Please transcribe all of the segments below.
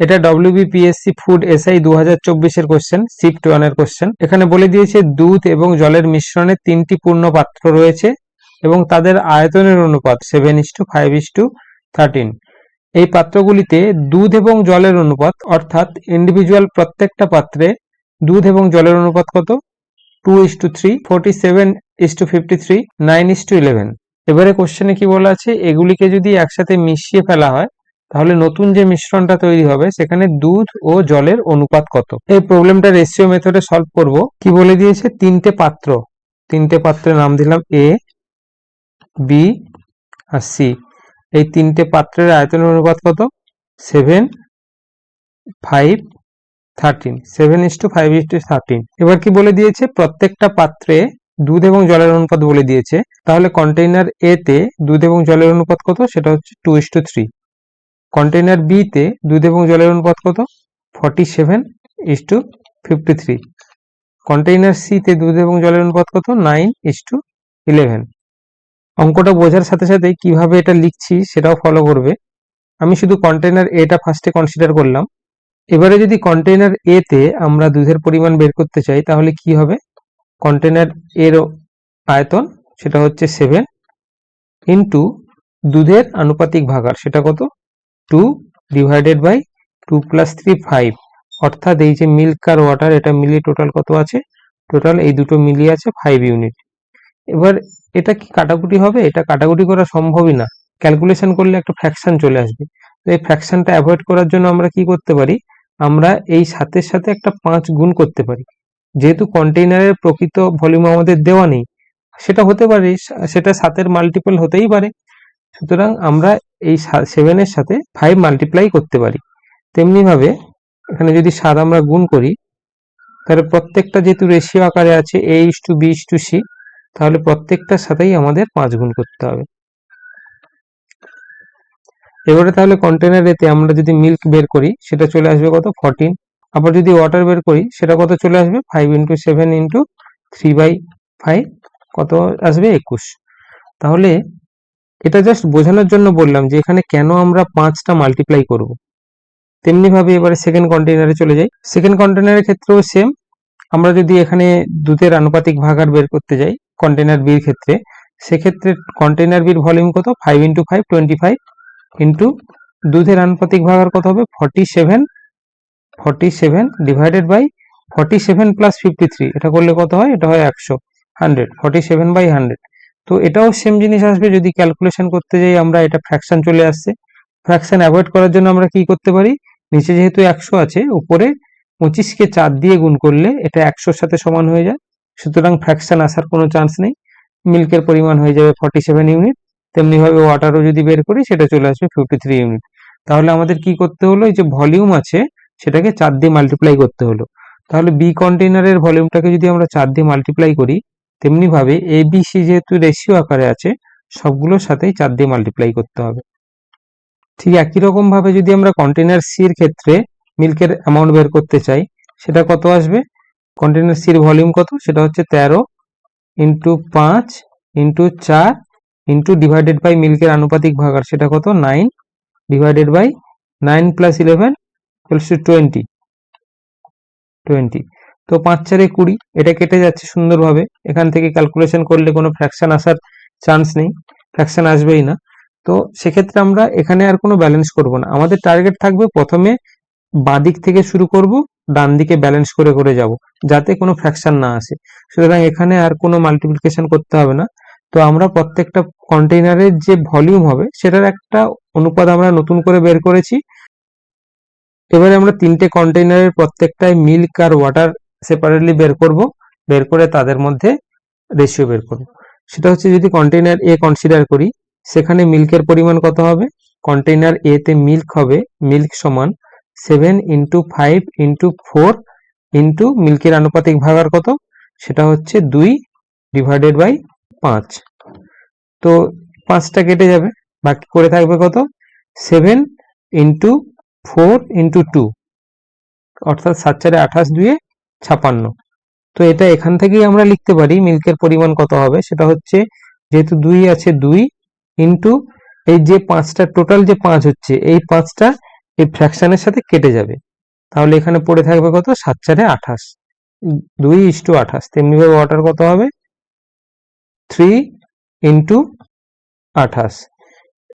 এটা WBPSC food SI 2024 question, shift 1 এর question. এখানে বলে দিয়েছে দুধ এবং জলের মিশ্রণে 3টি পূর্ণ পাত্র রয়েছে এবং তাদের আয়তনের অনুপাত 7:5:13। এই পাত্রগুলিতে দুধ এবং জলের অনুপাত অর্থাৎ ইন্ডিভিজুয়াল প্রত্যেকটা পাত্রে দুধ এবং জলের অনুপাত কত? 2:3, 47:53, 9:11। এবারে কোশ্চেনে কি বলা আছে, এগুলিকে যদি একসাথে মিশিয়ে ফেলা হয় তাহলে নতুন যে মিশ্রণটা তৈরি হবে সেখানে দুধ ও জলের অনুপাত কত? এই প্রবলেমটা রেশিও মেথডে সলভ করব। কি বলে দিয়েছে, তিনটে পাত্রের নাম দিলাম A, B আর C। এই তিনটে পাত্রের আয়তনের অনুপাত কত? 7:5:13, 7:5:13। এবার কি বলে দিয়েছে, প্রত্যেকটা পাত্রে দুধ এবং জলের অনুপাত বলে দিয়েছে। তাহলে কন্টেইনার A তে দুধ এবং জলের অনুপাত কত? সেটা হচ্ছে 2:3। কন্টেইনার B তে দুধ এবং জলের অনুপাত কত? 47:53। কন্টেইনার C তে দুধ এবং জলের অনুপাত কত? 9:11। অঙ্কটা বোঝার সাথে সাথে কিভাবে এটা লিখছি সেটাও ফলো করবে। আমি শুধু কন্টেইনার A টা ফার্স্টে কনসিডার করলাম। এবারে যদি কন্টেইনার A তে আমরা দুধের পরিমাণ বের করতে চাই তাহলে কি হবে? কন্টেইনার এর আয়তন সেটা হচ্ছে 7 ইন্টু দুধের আনুপাতিক ভাগার সেটা কত? 2 ডিভাইডেড বাই 2 + 3 5। অর্থাৎ এই যে মিল্ক আর ওয়াটার এটা মিলিয়ে টোটাল কত আছে? টোটাল এই দুটো মিলিয়ে আছে 5 ইউনিট। এবার এটা কি কাটাকুটি হবে? এটা কাটাকুটি করা সম্ভবই না। ক্যালকুলেশন করলে একটা ফ্র্যাকশন চলে আসবে। তো এই ফ্র্যাকশনটা অ্যাভয়েড করার জন্য আমরা কি করতে পারি? আমরা এই 7-এর সাথে একটা 5 গুণ করতে পারি। যেহেতু কন্টেইনারের প্রকৃত ভলিউম আমাদের দেওয়া নেই, সেটা হতে পারে, সেটা 7-এর মাল্টিপল হতেই পারে। সুতরাং আমরা এই 7-এর সাথে 5 মাল্টিপ্লাই করতে পারি। তেমনি ভাবে এখানে যদি 7 আমরা গুণ করি তাহলে প্রত্যেকটা যেহেতু রেশিও আকারে আছে A:B:C, তাহলে প্রত্যেকটার সাথেই আমাদের 5 গুণ করতে হবে। এবারে তাহলে কন্টেইনার এতে আমরা যদি মিল্ক বের করি সেটা চলে আসবে কত? 14। আবার যদি ওয়াটার বের করি সেটা কত চলে আসবে? 5 × 7 × 3/5 কত আসবে? 21। তাহলে এটা জাস্ট বোঝানোর জন্য বললাম যে এখানে কেন আমরা 5টা মাল্টিপ্লাই করব। তেমনি ভাবে এবারে সেকেন্ড কন্টেইনারে চলে যাই। সেকেন্ড কন্টেইনারের ক্ষেত্রেও সেম। আমরা যদি এখানে দুধের আনুপাতিক ভাগার বের করতে যাই কন্টেইনার বির ক্ষেত্রে, সেক্ষেত্রে কন্টেইনার বির ভলিউম কত? 5 × 5 25 ইন্টু দুধের আনুপাতিক ভাগার কত হবে? 47 ডিভাইডেড বাই 47 + 53। এটা করলে কত হয়? এটা হয় 100, 100, 47/100। তো এটাও সেম জিনিস আসবে। যদি ক্যালকুলেশন করতে যাই আমরা, এটা ফ্র্যাকশন চলে আসছে। ফ্র্যাকশন অ্যাভয়েড করার জন্য আমরা কি করতে পারি? নিচে যেহেতু 100 আছে, উপরে 25কে 4 দিয়ে গুণ করলে এটা 100-র সাথে সমান হয়ে যায়। সুতরাং ফ্র্যাকশন আসার কোনো চান্স নেই। মিল্কের পরিমাণ হয়ে যাবে 47 ইউনিট। তেমনি ভাবে ওয়াটারও যদি বের করি সেটা চলে আসবে 53 ইউনিট। তাহলে আমাদের কি করতে হলো? এই যে ভলিউম আছে সেটাকে 4 দিয়ে মাল্টিপ্লাই করতে হলো। তাহলে বি কন্টেইনারের ভলিউমটাকে যদি আমরা 4 দিয়ে মাল্টিপ্লাই করি, তেমনি ভাবে ABC যেহেতু রেশিও আকারে আছে সবগুলোর সাথেই 4 দিয়ে মাল্টিপ্লাই করতে হবে। ঠিক একই রকম ভাবে যদি আমরা কন্টেইনার সি এর ক্ষেত্রে মিল্কের অ্যামাউন্ট বের করতে চাই সেটা কত আসবে? কন্টেইনার সি এর ভলিউম কত? সেটা হচ্ছে 13 × 5 × 4 ইন্টু ডিভাইডেড বাই মিল্কের আনুপাতিক ভাগার সেটা কত? 9 ডিভাইডেড বাই 9 + 11 = 20। তো 5×4 = 20। এটা কেটে যাচ্ছে সুন্দরভাবে। এখান থেকে ক্যালকুলেশন করলে কোনো ফ্র্যাকশন আসার চান্স নেই, ফ্র্যাকশন আসবেই না। তো সেক্ষেত্রে আমরা এখানে আর কোনো ব্যালেন্স করব না। আমাদের টার্গেট থাকবে প্রথমে বাঁদিক থেকে শুরু করব, ডান দিকে ব্যালেন্স করে করে যাব, যাতে কোনো ফ্র্যাকশন না আসে। সুতরাং এখানে আর কোনো মাল্টিপ্লিকেশন করতে হবে না। তো আমরা প্রত্যেকটা কন্টেইনারের যে ভলিউম হবে সেটার একটা অনুপাত আমরা নতুন করে বের করেছি। এবারে আমরা 3টে কন্টেইনারের প্রত্যেকটায় মিল্ক আর ওয়াটার সেপারেটলি বের করব, বের করে তাদের মধ্যে রেশিও বের করব। সেটা হচ্ছে যদি কন্টেইনার A কনসিডার করি, সেখানে মিল্কের পরিমাণ কত হবে? কন্টেইনার A তে মিল্ক হবে, মিল্ক সমান 7 × 5 × 4 ইন্টু মিল্কের আনুপাতিক ভাগার কত? সেটা হচ্ছে 2 ডিভাইডেড বাই 5। তো 5টা কেটে যাবে, বাকি করে থাকবে কত? 7 × 4 × 2, অর্থাৎ 7×4 = 28, 2 = 56। তো এটা এখান থেকেই আমরা লিখতে পারি মিল্কের পরিমাণ কত হবে। সেটা হচ্ছে, যেহেতু 2 আছে, 2 ইন্টু এই যে 5টা টোটাল যে 5 হচ্ছে, এই 5টা এই ফ্র্যাকশনের সাথে কেটে যাবে, তাহলে এখানে পড়ে থাকবে কত, 7×4 = 28, 2:28। তেমনি ভাবে ওয়াটার কত হবে, 3×28।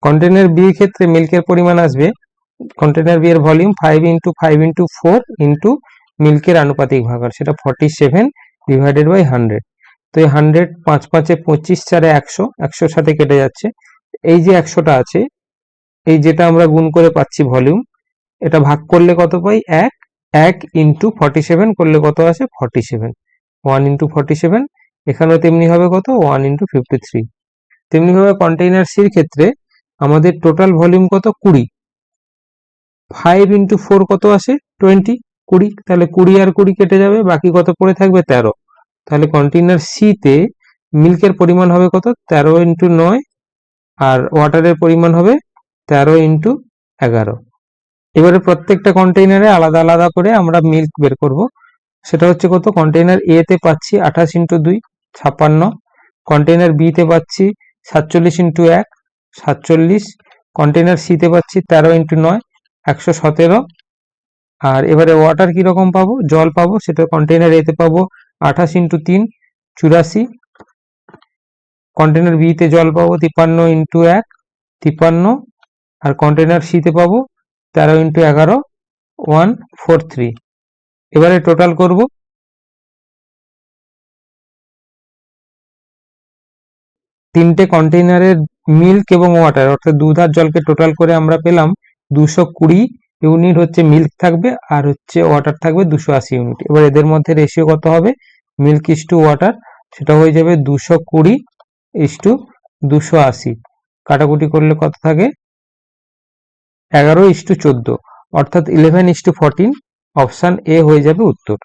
কন্টেনার বি এর ক্ষেত্রে মিল্কের পরিমাণ আসবে, কন্টেনার বি এর ভলিউম 5×5×4 ইন্টু মিল্কের আনুপাতিক ভাগার, সেটা 47/100। তো এই 100, 5 5 25, 4 100, 100 সাথে কেটে যাচ্ছে। এই যে 100টা আছে, এই যেটা আমরা গুণ করে পাচ্ছি ভলিউম, এটা ভাগ করলে কত পাই, 1, 1×47 করলে কত আসে, 47, 1×47। এখানেও তেমনি হবে কত, 1×53। তেমনি ভাবে কন্টেইনার সির ক্ষেত্রে আমাদের টোটাল ভলিউম কত, 20, 5×4 কত আসে, 20, 20, তাহলে 20 আর 20 কেটে যাবে, বাকি কত পড়ে থাকবে, 13। তাহলে কন্টেইনার সি তে মিল্কের পরিমাণ হবে কত, 13×9, আর ওয়াটারের পরিমাণ হবে 13×11। এবারে প্রত্যেকটা কন্টেইনারে আলাদা আলাদা করে আমরা মিল্ক বের করব। সেটা হচ্ছে কত, কন্টেইনার এ তে পাচ্ছি 28×2, 56। কন্টেইনার বি তে পাচ্ছি 47×1, 47। কন্টেইনার সি তে পাচ্ছি 13×9, 117। আর এবারে ওয়াটার কিরকম পাবো, জল পাবো, সেটা কন্টেইনার এ তে পাবো 28×3, 84। কন্টেইনার বি তে জল পাবো 53×1, 53। আর কন্টেইনার সি তে পাবো 13×11, 143। এবারে টোটাল করব, তিনটে কন্টেইনারের মিল্ক এবং ওয়াটার অর্থাৎ দুধ আর জলকে টোটাল করে আমরা পেলাম 220 ইউনিট হচ্ছে মিল্ক থাকবে, আর হচ্ছে ওয়াটার থাকবে 280 ইউনিট। এবার এদের মধ্যে রেশিও কত হবে, মিল্ক ইসটু ওয়াটার, সেটা হয়ে যাবে 220:280। কাটাকুটি করলে কত থাকে, 11:14, অর্থাৎ 11:14। অপশন এ হয়ে যাবে উত্তর।